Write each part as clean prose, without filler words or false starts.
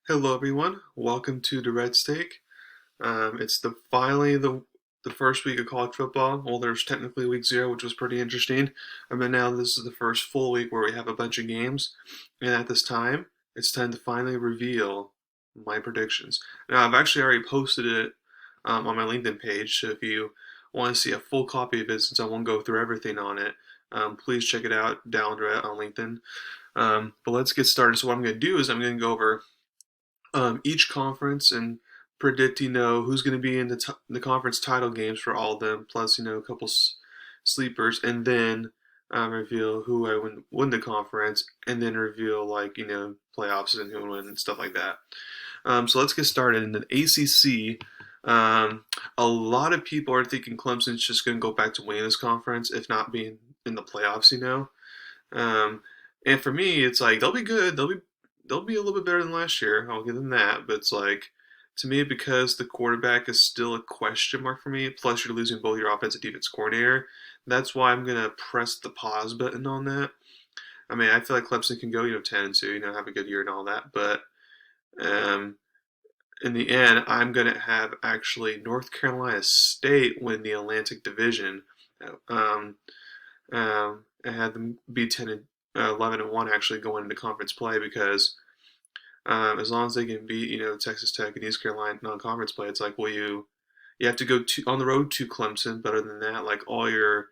Hello everyone, welcome to Durrett Steak. It's finally the first week of college football. Well, there's technically week 0, which was pretty interesting. But now this is the first full week where we have a bunch of games, and at this time, it's time to finally reveal my predictions. Now, I've actually already posted it on my LinkedIn page, so if you want to see a full copy of it, since I won't go through everything on it, please check it out down Durrett on LinkedIn. But let's get started. So what I'm going to do is I'm going to go over each conference and predict, who's going to be in the conference title games for all of them, plus, a couple sleepers, and then reveal who I win the conference, and then reveal, playoffs and who will win and stuff like that. So let's get started. In the ACC, a lot of people are thinking Clemson's just going to go back to winning this conference, if not being in the playoffs. Um, and for me, it's like they'll be good. They'll be a little bit better than last year. I'll give them that. But it's like, to me, because the quarterback is still a question mark for me. Plus, you're losing both your offensive defense coordinator. That's why I'm gonna press the pause button on that. I mean, I feel like Clemson can go 10-2, have a good year and all that. But um, in the end, I'm gonna have actually North Carolina State win the Atlantic Division. Um, I had them be 11-1 actually going into conference play because as long as they can beat Texas Tech and East Carolina non-conference play, it's like, well, you have to go on the road to Clemson. But other than that, like all your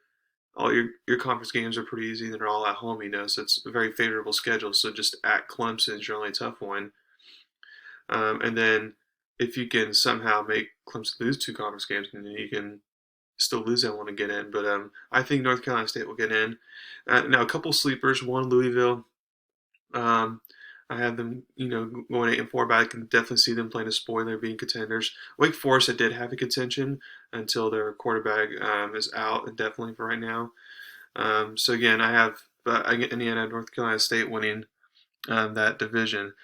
conference games are pretty easy. They're all at home, so it's a very favorable schedule. So just at Clemson is your only tough one. And then if you can somehow make Clemson lose 2 conference games, then you can still lose that one to get in. But I think North Carolina State will get in. Now, a couple sleepers. One, Louisville. Um, I have them, going 8-4, but I can definitely see them playing a spoiler, being contenders. Wake Forest, I did have a contention until their quarterback is out, definitely for right now. So again, in the end, I have North Carolina State winning that division.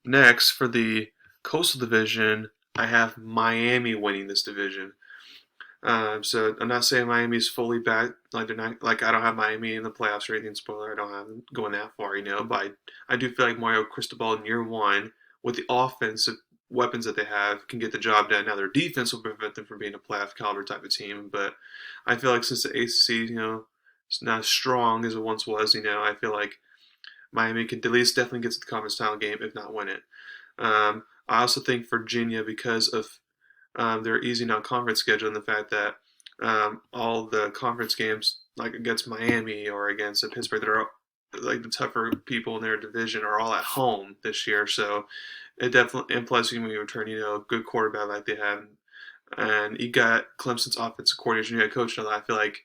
Next, for the Coastal Division, I have Miami winning this division. So I'm not saying Miami's fully back. Like they're not. Like I don't have Miami in the playoffs or anything. Spoiler: I don't have them going that far, But I do feel like Mario Cristobal in year one, with the offensive weapons that they have, can get the job done. Now their defense will prevent them from being a playoff caliber type of team. But I feel like since the ACC, it's not as strong as it once was. I feel like Miami can at least definitely get to the conference title game, if not win it. I also think Virginia, because of their easy non-conference schedule and the fact that all the conference games, like against Miami or against Pittsburgh, that are like the tougher people in their division, are all at home this year. So it definitely, and plus when you return, a good quarterback like they have, and you got Clemson's offensive coordinator, and you got coach, and I feel like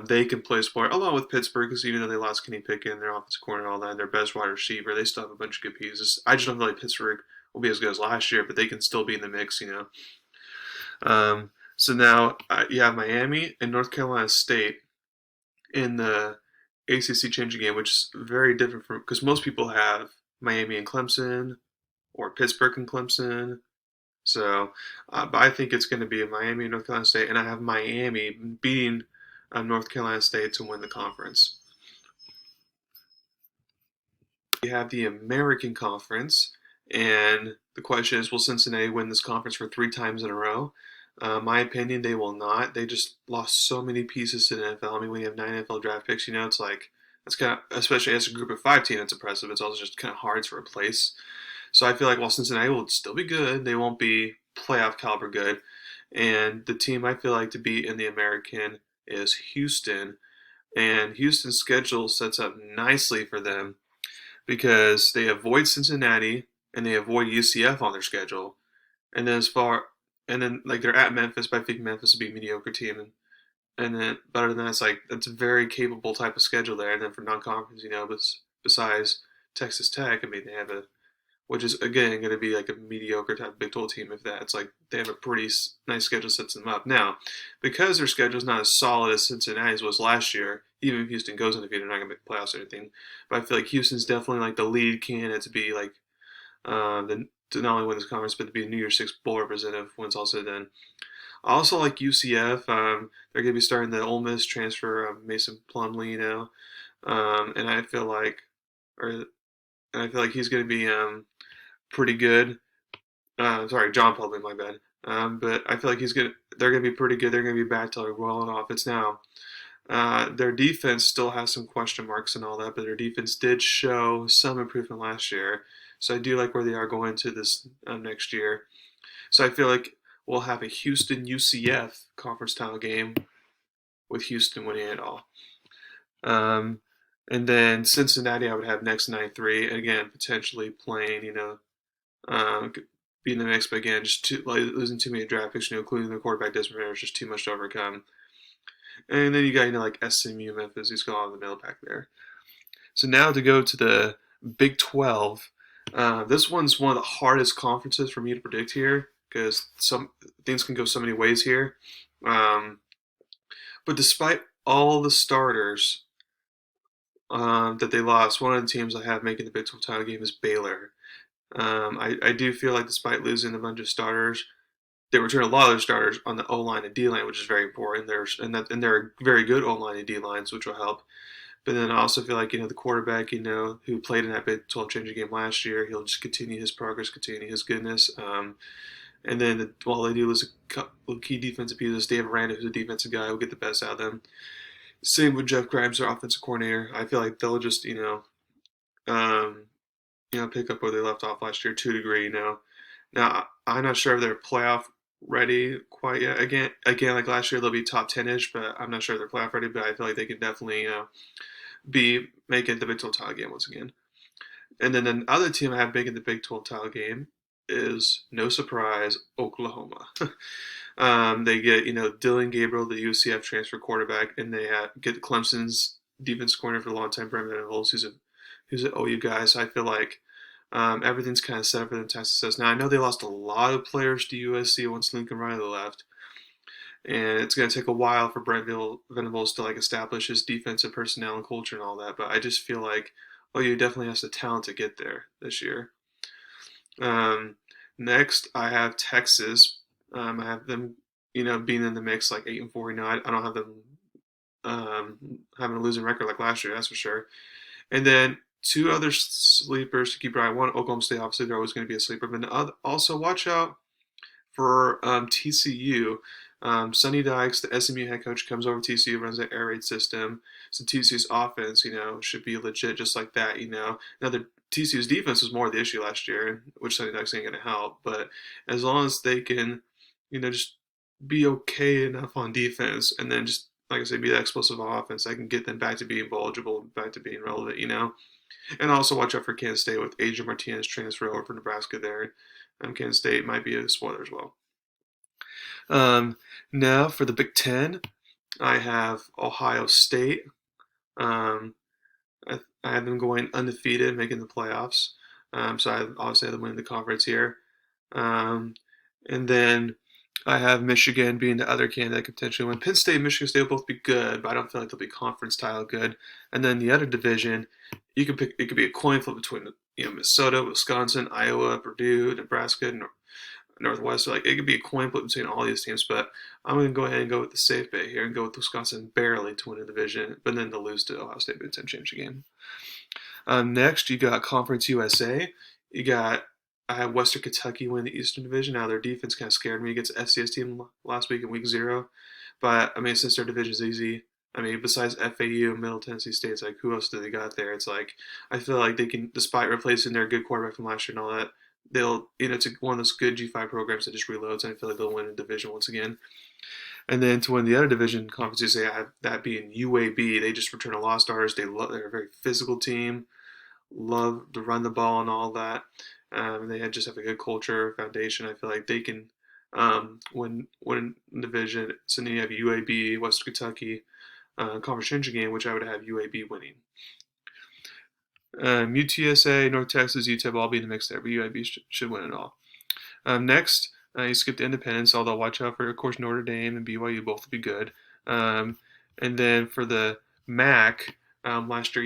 they can play sport along with Pittsburgh because even though they lost Kenny Pickett and their offensive coordinator and all that, and their best wide receiver, they still have a bunch of good pieces. I just don't feel like Pittsburgh will be as good as last year, but they can still be in the mix. So now you have Miami and North Carolina State in the ACC changing game, which is very different from because most people have Miami and Clemson or Pittsburgh and Clemson. So, but I think it's going to be Miami and North Carolina State, and I have Miami beating North Carolina State to win the conference. We have the American Conference, and the question is, will Cincinnati win this conference for 3 times in a row? My opinion, they will not. They just lost so many pieces to the NFL. I mean, when you have 9 NFL draft picks, it's like it's kind of, especially as a group of 5 team, it's impressive. It's also just kind of hard to replace. So I feel like while Cincinnati will still be good, they won't be playoff caliber good. And the team I feel like to beat in the American is Houston, and Houston's schedule sets up nicely for them because they avoid Cincinnati and they avoid UCF on their schedule. And then like they're at Memphis, but I think Memphis would be a mediocre team. And then better than that, it's like that's a very capable type of schedule there. And then for non-conference, besides Texas Tech, I mean they have which is again going to be like a mediocre type of Big 12 team. If that, it's like they have a pretty nice schedule sets them up. Now, because their schedule is not as solid as Cincinnati's was last year, even if Houston goes undefeated, they're not going to make the playoffs or anything. But I feel like Houston's definitely like the lead candidate to be like to not only win this conference but to be a New Year's Six bowl representative when it's all said and done. I also like UCF. They're going to be starting the Ole Miss transfer of Mason Plumlee now, and I feel like, or and I feel like he's going to be pretty good. Sorry, John Public, my bad. But I feel like he's gonna. They're gonna be pretty good. They're gonna be bad till they're well off. It's now. Their defense still has some question marks and all that, but their defense did show some improvement last year. So I do like where they are going to this next year. So I feel like we'll have a Houston UCF conference title game with Houston winning it all. Um, and then Cincinnati, I would have next 9-3. Again, potentially playing, um, being the mix, but again, just losing too many draft picks, including the quarterback Desmond Ritter, is just too much to overcome. And then you got, like SMU, Memphis, he's going on the middle back there. So now to go to the Big 12. This one's one of the hardest conferences for me to predict here because some things can go so many ways here. Um, but despite all the starters that they lost, one of the teams I have making the Big 12 title game is Baylor. I do feel like despite losing a bunch of starters, they return a lot of their starters on the O line and D line, which is very important. And they're very good O line and D lines, which will help. But then I also feel like the quarterback who played in that Big 12 changing game last year, he'll just continue his progress, continue his goodness. And then while they do lose a couple key defensive pieces, Dave Aranda, who's a defensive guy, will get the best out of them. Same with Jeff Grimes, their offensive coordinator. I feel like they'll just um, pick up where they left off last year to a degree. Now I'm not sure if they're playoff ready quite yet. Again, like last year, they'll be top 10-ish, but I'm not sure if they're playoff ready. But I feel like they can definitely be making the Big 12 title game once again. And then the other team I have making the Big 12 title game is, no surprise, Oklahoma. They get Dylan Gabriel, the UCF transfer quarterback, and they get Clemson's defense corner for a long time, Brent Venables, who's an OU guy. So I feel like everything's kind of set up for them to have success. Now I know they lost a lot of players to USC once Lincoln Riley left, and it's going to take a while for Brent Venables to establish his defensive personnel and culture and all that. But I just feel like OU definitely has the talent to get there this year. Next, I have Texas. I have them, being in the mix 8-4. I don't have them having a losing record like last year, that's for sure. And then two other sleepers to keep your eye on. One, Oklahoma State. Obviously, they're always going to be a sleeper. But also watch out for TCU. Sonny Dykes, the SMU head coach, comes over to TCU, runs an air raid system. So TCU's offense, should be legit just like that. Now the TCU's defense was more the issue last year, which Sonny Dykes ain't going to help. But as long as they can, just be okay enough on defense, and then just like I said, be that explosive on offense, I can get them back to being eligible, back to being relevant. And also watch out for Kansas State with Adrian Martinez transfer over from Nebraska there. Kansas State might be a spoiler as well. Now for the Big Ten, I have Ohio State. I have them going undefeated, making the playoffs. So I obviously have them winning the conference here. And then I have Michigan being the other candidate that could potentially win. Penn State and Michigan State will both be good, but I don't feel like they'll be conference title good. And then the other division, you could pick. It could be a coin flip between Minnesota, Wisconsin, Iowa, Purdue, Nebraska, Northwest. It could be a coin flip between all these teams, but I'm going to go ahead and go with the safe bet here and go with Wisconsin barely to win the division, but then to lose to Ohio State Big Ten championship game. Next, you got Conference USA. I have Western Kentucky win the Eastern Division. Now their defense kind of scared me against the FCS team last week in Week 0, but since their division is easy, besides FAU and Middle Tennessee State, it's who else do they got there? It's I feel like they can, despite replacing their good quarterback from last year and all that, they'll, it's one of those good G5 programs that just reloads, and I feel like they'll win the division once again. And then to win the other division, conferences, they have that being UAB. They just return a lot of starters. They're a very physical team, love to run the ball and all that. They just have a good culture, foundation. I feel like they can win the division. So then you have UAB, Western Kentucky, conference championship game, which I would have UAB winning. UTSA, North Texas, UTEP all be in the mix there, but UAB should win it all. Next, you skip the Independence, although watch out for, of course, Notre Dame and BYU, both will be good. And then for the MAC, last year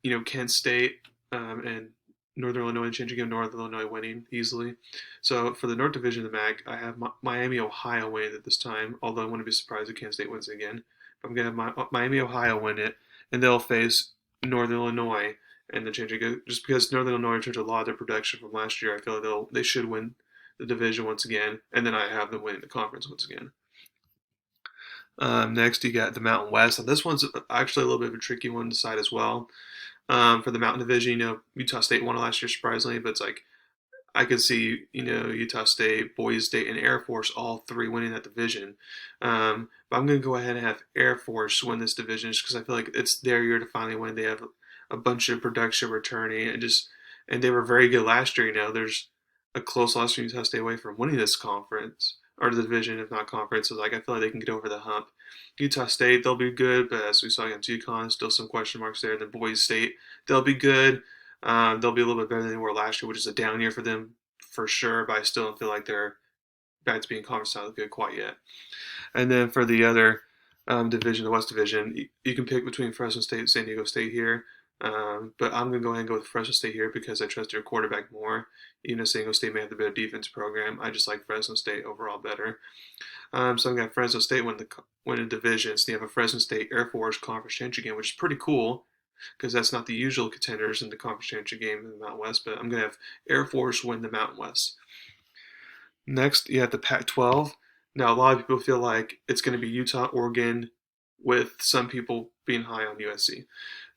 you had Kent State and Northern Illinois and changing game, Northern Illinois winning easily. So for the North Division of the MAC, I have Miami, Ohio winning it this time, although I wouldn't be surprised if Kent State wins it again. I'm going to have Miami, Ohio win it, and they'll face Northern Illinois and the changing just because Northern Illinois changed a lot of their production from last year. I feel like they should win the division once again, and then I have them winning the conference once again. Next, you got the Mountain West. And this one's actually a little bit of a tricky one to decide as well. For the Mountain Division, Utah State won it last year surprisingly, but it's like I could see, Utah State, Boise State, and Air Force all three winning that division. But I'm going to go ahead and have Air Force win this division just because I feel like it's their year to finally win. They have a bunch of production returning and they were very good last year. There's a close loss from Utah State away from winning this conference or the division, if not conference. So like I feel like they can get over the hump. Utah State, they'll be good, but as we saw against UConn, still some question marks there. And then Boise State, they'll be good. They'll be a little bit better than they were last year, which is a down year for them for sure, but I still don't feel like they're back to being conference style good quite yet. And then for the other division, the West Division, you can pick between Fresno State and San Diego State here. But I'm going to go ahead and go with Fresno State here because I trust their quarterback more. Even though San Diego State may have the better defense program, I just like Fresno State overall better. So I'm going to have Fresno State win the division. So you have a Fresno State Air Force conference championship game, which is pretty cool because that's not the usual contenders in the conference championship game in the Mountain West. But I'm going to have Air Force win the Mountain West. Next, you have the Pac-12. Now, a lot of people feel like it's going to be Utah, Oregon, with some people being high on USC.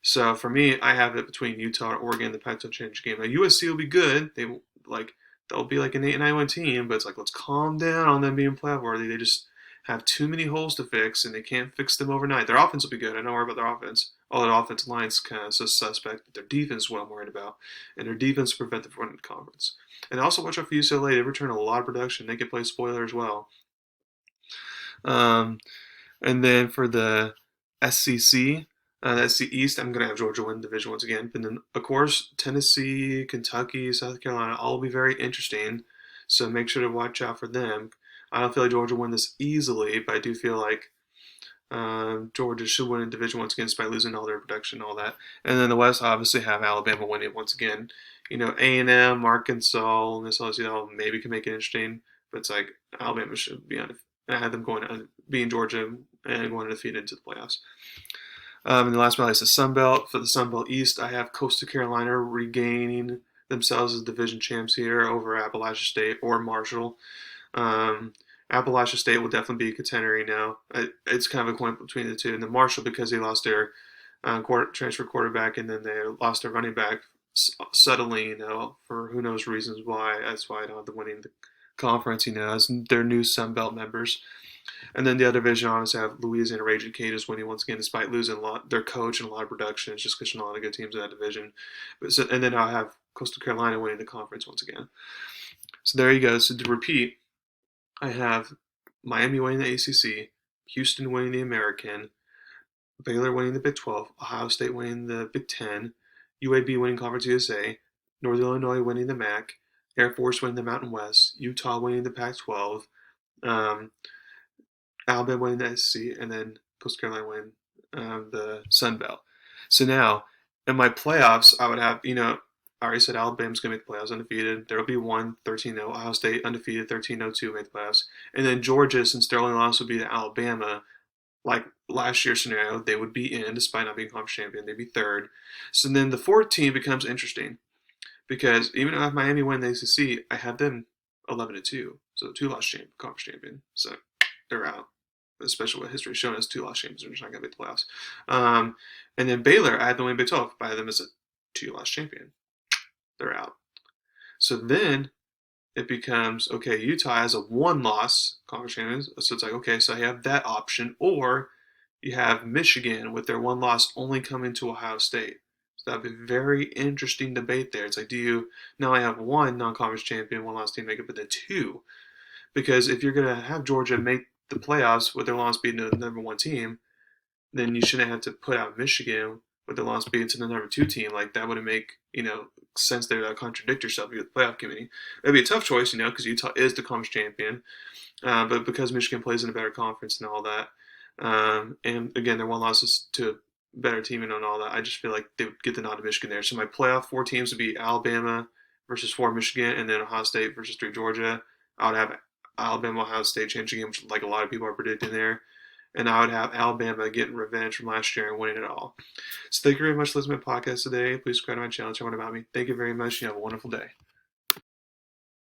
So for me, I have it between Utah and Oregon, the Pac-12 championship game. Now USC will be good. They'll be like an 8-9 team, but it's like let's calm down on them being playoff worthy. They just have too many holes to fix, and they can't fix them overnight. Their offense will be good. I don't worry about their offense. All their offensive line's kind of so suspect. But their defense is what I'm worried about, and their defense will prevent them from winning the conference. And also watch out for UCLA. They return a lot of production. They can play spoiler as well. And then for the SEC, that's the East. I'm going to have Georgia win division once again. But then, of course, Tennessee, Kentucky, South Carolina, all will be very interesting. So make sure to watch out for them. I don't feel like Georgia won this easily, but I do feel like Georgia should win a division once again despite losing all their production and all that. And then the West obviously have Alabama winning once again. A&M, Arkansas, Miss LSU maybe can make it interesting, but it's like Alabama should be on. I had them being Georgia and going undefeated into the playoffs. And the last one is the Sun Belt. For the Sun Belt East, I have Coastal Carolina regaining themselves as division champs here over Appalachia State or Marshall. Appalachia State will definitely be a contender now. It's kind of a coin between the two. And then Marshall, because they lost their transfer quarterback and then they lost their running back suddenly, for who knows reasons why. That's why I don't have them winning the conference, as their new Sun Belt members. And then the other division, obviously, have Louisiana Raging Cajuns winning once again, despite losing a lot their coach and a lot of production. It's just because there's a lot of good teams in that division. And then I'll have Coastal Carolina winning the conference once again. So there you go. So to repeat, I have Miami winning the ACC, Houston winning the American, Baylor winning the Big 12, Ohio State winning the Big 10, UAB winning Conference USA, Northern Illinois winning the MAC, Air Force winning the Mountain West, Utah winning the Pac-12, Alabama winning the SEC, and then Coastal Carolina winning the Sun Belt. So now, in my playoffs, I would have, I already said Alabama's going to make the playoffs undefeated. There will be one 13-0. Ohio State undefeated 13-0 make the playoffs. And then Georgia, since their only loss would be to Alabama, like last year's scenario, they would be in despite not being conference champion. They'd be third. So then the fourth team becomes interesting because even if Miami win the ACC, I have them 11-2. So 2-loss conference champion. So they're out. Especially what history has shown us, 2-loss champions are just not going to make the playoffs. And then Baylor, I had them win Big 12. I had them as a 2-loss champion. They're out. So then it becomes, okay, Utah has a 1-loss conference champion. So it's like, okay, so I have that option. Or you have Michigan with their 1 loss only coming to Ohio State. So that'd be a very interesting debate there. It's like, do you now I have 1 non-conference champion, 1-loss team make it, but then 2? Because if you're going to have Georgia make the playoffs with their loss being the number 1 team, then you shouldn't have to put out Michigan with their loss being to the number 2 team. Like that wouldn't make sense there to contradict yourself. You're the playoff committee. It'd be a tough choice, because Utah is the conference champion, but because Michigan plays in a better conference and all that, and again their 1 loss is to a better team and all that, I just feel like they would get the nod to Michigan there. So my playoff 4 teams would be Alabama versus 4 Michigan, and then Ohio State versus 3 Georgia. I would have Alabama, Ohio State championship game, which like a lot of people are predicting there. and I would have Alabama getting revenge from last year and winning it all. So thank you very much for listening to my podcast today. Please subscribe to my channel, tell me about me. Thank you very much, and you have a wonderful day.